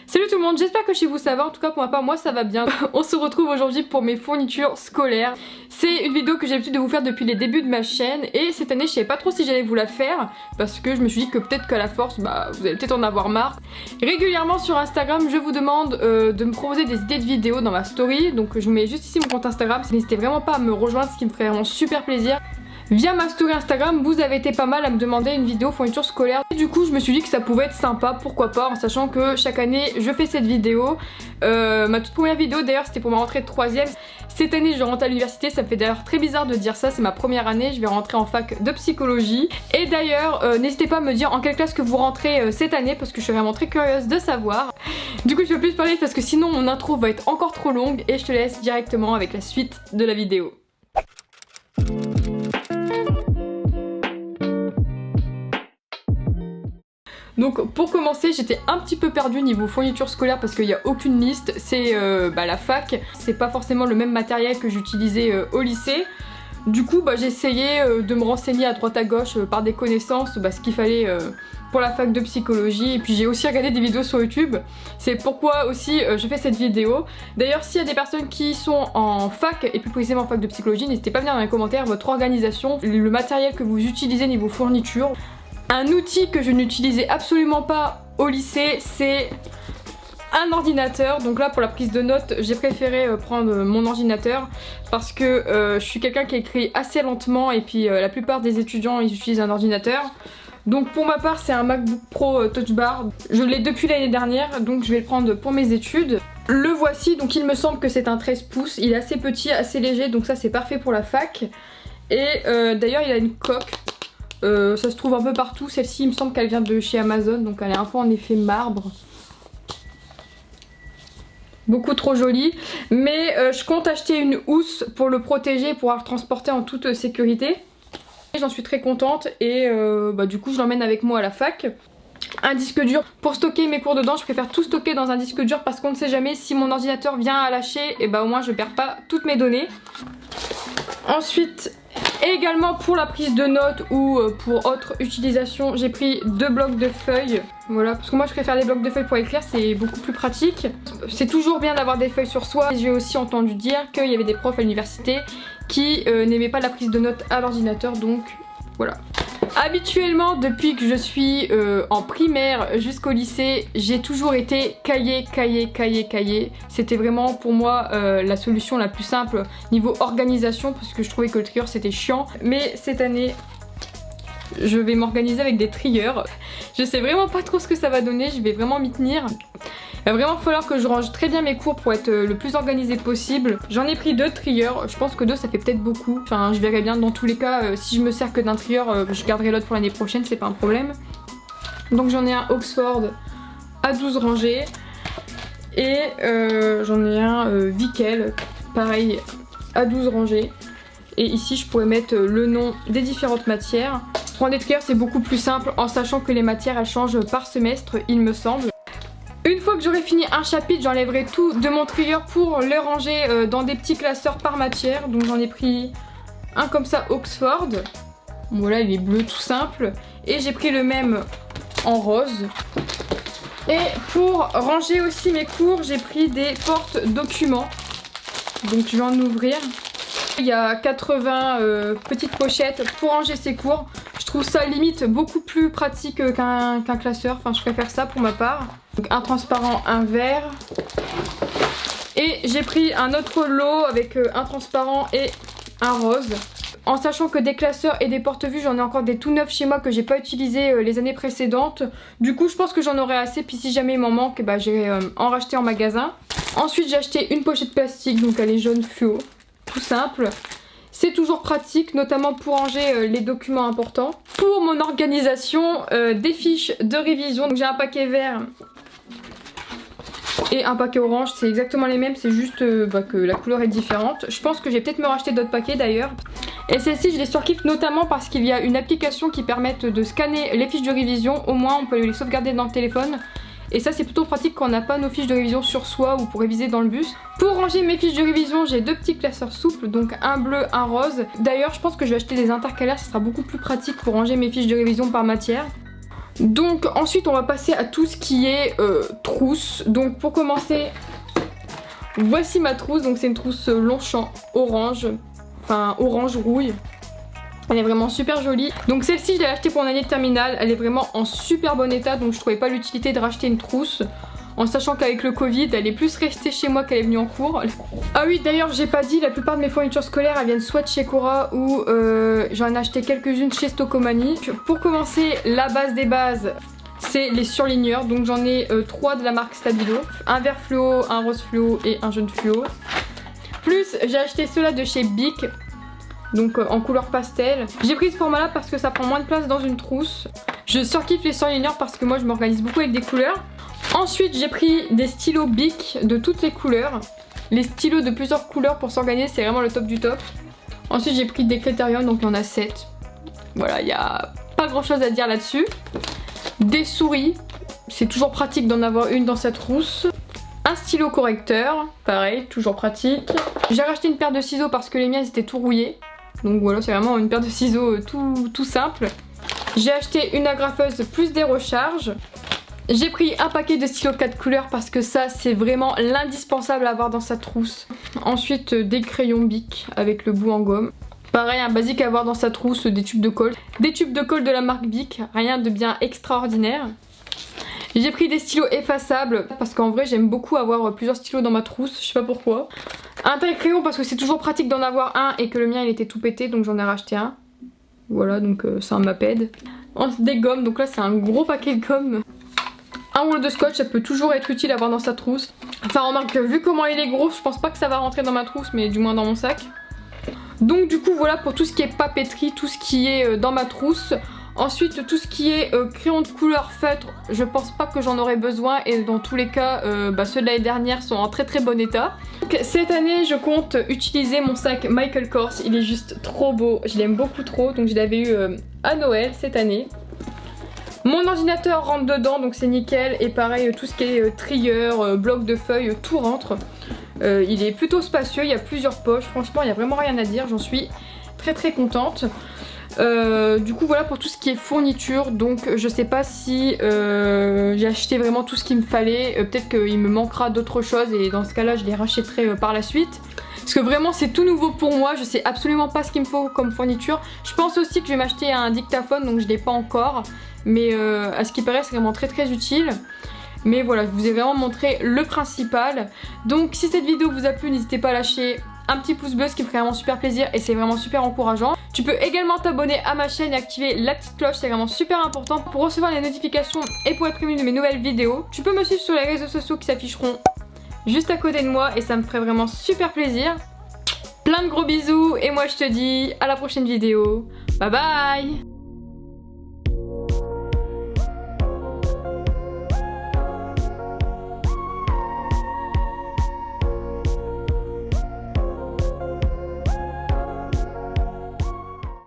Salut tout le monde, j'espère que chez vous ça va, en tout cas pour ma part moi ça va bien. On se retrouve aujourd'hui pour mes fournitures scolaires. C'est une vidéo que j'ai l'habitude de vous faire depuis les débuts de ma chaîne et cette année je savais pas trop si j'allais vous la faire parce que je me suis dit que peut-être qu'à la force vous allez peut-être en avoir marre. Régulièrement sur Instagram je vous demande de me proposer des idées de vidéos dans ma story, donc je vous mets juste ici mon compte Instagram, n'hésitez vraiment pas à me rejoindre, ce qui me ferait vraiment super plaisir. Via ma story Instagram, vous avez été pas mal à me demander une vidéo fourniture scolaire. Et du coup, je me suis dit que ça pouvait être sympa, pourquoi pas, en sachant que chaque année, je fais cette vidéo. Ma toute première vidéo, d'ailleurs, c'était pour ma rentrée de 3ème. Cette année, je rentre à l'université, ça me fait d'ailleurs très bizarre de dire ça, c'est ma première année, je vais rentrer en fac de psychologie. Et d'ailleurs, n'hésitez pas à me dire en quelle classe que vous rentrez cette année, parce que je suis vraiment très curieuse de savoir. Du coup, je vais plus parler parce que sinon, mon intro va être encore trop longue, et je te laisse directement avec la suite de la vidéo. Donc pour commencer, j'étais un petit peu perdue niveau fourniture scolaire parce qu'il n'y a aucune liste. C'est la fac, c'est pas forcément le même matériel que j'utilisais au lycée. Du coup j'ai essayé de me renseigner à droite à gauche par des connaissances ce qu'il fallait pour la fac de psychologie. Et puis j'ai aussi regardé des vidéos sur YouTube. C'est pourquoi aussi je fais cette vidéo. D'ailleurs s'il y a des personnes qui sont en fac et plus précisément en fac de psychologie, n'hésitez pas à venir dans les commentaires votre organisation, le matériel que vous utilisez niveau fourniture. Un outil que je n'utilisais absolument pas au lycée, c'est un ordinateur. Donc là pour la prise de notes, j'ai préféré prendre mon ordinateur parce que je suis quelqu'un qui écrit assez lentement et puis la plupart des étudiants ils utilisent un ordinateur. Donc pour ma part c'est un MacBook Pro Touch Bar. Je l'ai depuis l'année dernière, donc je vais le prendre pour mes études. Le voici, donc il me semble que c'est un 13 pouces, il est assez petit, assez léger, donc ça c'est parfait pour la fac. Et d'ailleurs il a une coque. Ça se trouve un peu partout, celle-ci il me semble qu'elle vient de chez Amazon, donc elle est un peu en effet marbre. Beaucoup trop jolie, mais je compte acheter une housse pour le protéger, pour pouvoir le transporter en toute sécurité. J'en suis très contente et du coup je l'emmène avec moi à la fac. Un disque dur pour stocker mes cours dedans, je préfère tout stocker dans un disque dur parce qu'on ne sait jamais si mon ordinateur vient à lâcher, et au moins je perds pas toutes mes données. Ensuite, également pour la prise de notes ou pour autre utilisation, j'ai pris 2 blocs de feuilles. Voilà, parce que moi je préfère les blocs de feuilles pour écrire, c'est beaucoup plus pratique. C'est toujours bien d'avoir des feuilles sur soi. J'ai aussi entendu dire qu'il y avait des profs à l'université qui n'aimaient pas la prise de notes à l'ordinateur, donc voilà. Habituellement, depuis que je suis en primaire jusqu'au lycée, j'ai toujours été cahier. C'était vraiment pour moi la solution la plus simple niveau organisation parce que je trouvais que le trieur c'était chiant. Mais cette année, je vais m'organiser avec des trieurs. Je sais vraiment pas trop ce que ça va donner, je vais vraiment m'y tenir. Il va vraiment falloir que je range très bien mes cours pour être le plus organisé possible. J'en ai pris 2 trieurs, je pense que 2 ça fait peut-être beaucoup. Enfin je verrai bien dans tous les cas, si je me sers que d'un trieur, je garderai l'autre pour l'année prochaine, c'est pas un problème. Donc j'en ai un Oxford à 12 rangées. Et j'en ai un Vickel, pareil, à 12 rangées. Et ici je pourrais mettre le nom des différentes matières. Prendre des trieurs c'est beaucoup plus simple en sachant que les matières elles changent par semestre il me semble. Une fois que j'aurai fini un chapitre, j'enlèverai tout de mon trieur pour le ranger dans des petits classeurs par matière. Donc j'en ai pris un comme ça Oxford. Voilà, il est bleu tout simple. Et j'ai pris le même en rose. Et pour ranger aussi mes cours, j'ai pris des porte-documents. Donc je vais en ouvrir. Il y a 80 petites pochettes pour ranger ses cours. Je trouve ça limite beaucoup plus pratique qu'un classeur. Enfin je préfère ça pour ma part. Donc un transparent, un vert. Et j'ai pris un autre lot avec un transparent et un rose. En sachant que des classeurs et des porte-vues, j'en ai encore des tout neufs chez moi que j'ai pas utilisés les années précédentes. Du coup je pense que j'en aurai assez. Puis si jamais il m'en manque, j'irai en racheter en magasin. Ensuite j'ai acheté une pochette plastique, donc elle est jaune fluo. Tout simple. C'est toujours pratique, notamment pour ranger les documents importants. Pour mon organisation, des fiches de révision. Donc j'ai un paquet vert et un paquet orange, c'est exactement les mêmes, c'est juste que la couleur est différente. Je pense que je vais peut-être me racheter d'autres paquets d'ailleurs. Et celle-ci je les surkiffe notamment parce qu'il y a une application qui permet de scanner les fiches de révision. Au moins on peut les sauvegarder dans le téléphone. Et ça c'est plutôt pratique quand on n'a pas nos fiches de révision sur soi ou pour réviser dans le bus. Pour ranger mes fiches de révision, j'ai 2 petits classeurs souples, donc un bleu, un rose. D'ailleurs je pense que je vais acheter des intercalaires, ça sera beaucoup plus pratique pour ranger mes fiches de révision par matière. Donc ensuite on va passer à tout ce qui est trousse. Donc pour commencer, voici ma trousse. Donc c'est une trousse Longchamp orange, enfin orange rouille. Elle est vraiment super jolie. Donc celle-ci je l'ai achetée pour mon année de terminale. Elle est vraiment en super bon état, donc je trouvais pas l'utilité de racheter une trousse. En sachant qu'avec le Covid, elle est plus restée chez moi qu'elle est venue en cours. Ah oui, d'ailleurs, j'ai pas dit, la plupart de mes fournitures scolaires, elles viennent soit de chez Cora ou j'en ai acheté quelques-unes chez Stocomanie. Pour commencer, la base des bases, c'est les surligneurs. Donc j'en ai 3 de la marque Stabilo. Un vert fluo, un rose fluo et un jaune fluo. Plus, j'ai acheté ceux-là de chez Bic. Donc en couleur pastel. J'ai pris ce format là parce que ça prend moins de place dans une trousse. Je surkiffe les surligneurs parce que moi je m'organise beaucoup avec des couleurs. Ensuite j'ai pris des stylos Bic de toutes les couleurs. Les stylos de plusieurs couleurs pour s'organiser, c'est vraiment le top du top. Ensuite j'ai pris des Criterion, donc il y en a 7. Voilà, il n'y a pas grand chose à dire là-dessus. Des souris, c'est toujours pratique d'en avoir une dans cette trousse. Un stylo correcteur, pareil, toujours pratique. J'ai racheté une paire de ciseaux parce que les miens étaient tout rouillés. Donc voilà, c'est vraiment une paire de ciseaux tout simple. J'ai acheté une agrafeuse plus des recharges. J'ai pris un paquet de stylos 4 couleurs parce que ça c'est vraiment l'indispensable à avoir dans sa trousse. Ensuite des crayons Bic avec le bout en gomme. Pareil, un basique à avoir dans sa trousse, des tubes de colle. Des tubes de colle de la marque Bic, rien de bien extraordinaire. J'ai pris des stylos effaçables parce qu'en vrai j'aime beaucoup avoir plusieurs stylos dans ma trousse, je sais pas pourquoi. Un taille-crayon parce que c'est toujours pratique d'en avoir un et que le mien il était tout pété donc j'en ai racheté un. Voilà, donc ça m'appelle. Des gommes, donc là c'est un gros paquet de gommes. Un rouleau de scotch, ça peut toujours être utile à avoir dans sa trousse. Enfin remarque, vu comment il est gros, je pense pas que ça va rentrer dans ma trousse, mais du moins dans mon sac. Donc du coup voilà pour tout ce qui est papeterie, tout ce qui est dans ma trousse. Ensuite tout ce qui est crayon de couleur feutre, je pense pas que j'en aurai besoin et dans tous les cas ceux de l'année dernière sont en très bon état. Donc, cette année je compte utiliser mon sac Michael Kors, il est juste trop beau, je l'aime beaucoup trop, donc je l'avais eu à Noël cette année. Mon ordinateur rentre dedans donc c'est nickel et pareil tout ce qui est trieur, bloc de feuilles, tout rentre. Il est plutôt spacieux, il y a plusieurs poches, franchement il n'y a vraiment rien à dire, j'en suis très contente. Du coup voilà pour tout ce qui est fourniture, donc je sais pas si j'ai acheté vraiment tout ce qu'il me fallait, peut-être qu'il me manquera d'autres choses et dans ce cas là je les rachèterai par la suite. Parce que vraiment c'est tout nouveau pour moi, je sais absolument pas ce qu'il me faut comme fourniture. Je pense aussi que je vais m'acheter un dictaphone donc je l'ai pas encore. Mais à ce qui paraît c'est vraiment très utile. Mais voilà, je vous ai vraiment montré le principal. Donc si cette vidéo vous a plu, n'hésitez pas à lâcher un petit pouce bleu, ce qui me ferait vraiment super plaisir et c'est vraiment super encourageant. Tu peux également t'abonner à ma chaîne et activer la petite cloche, c'est vraiment super important pour recevoir les notifications et pour être prévenu de mes nouvelles vidéos. Tu peux me suivre sur les réseaux sociaux qui s'afficheront juste à côté de moi et ça me ferait vraiment super plaisir. Plein de gros bisous et moi je te dis à la prochaine vidéo. Bye bye!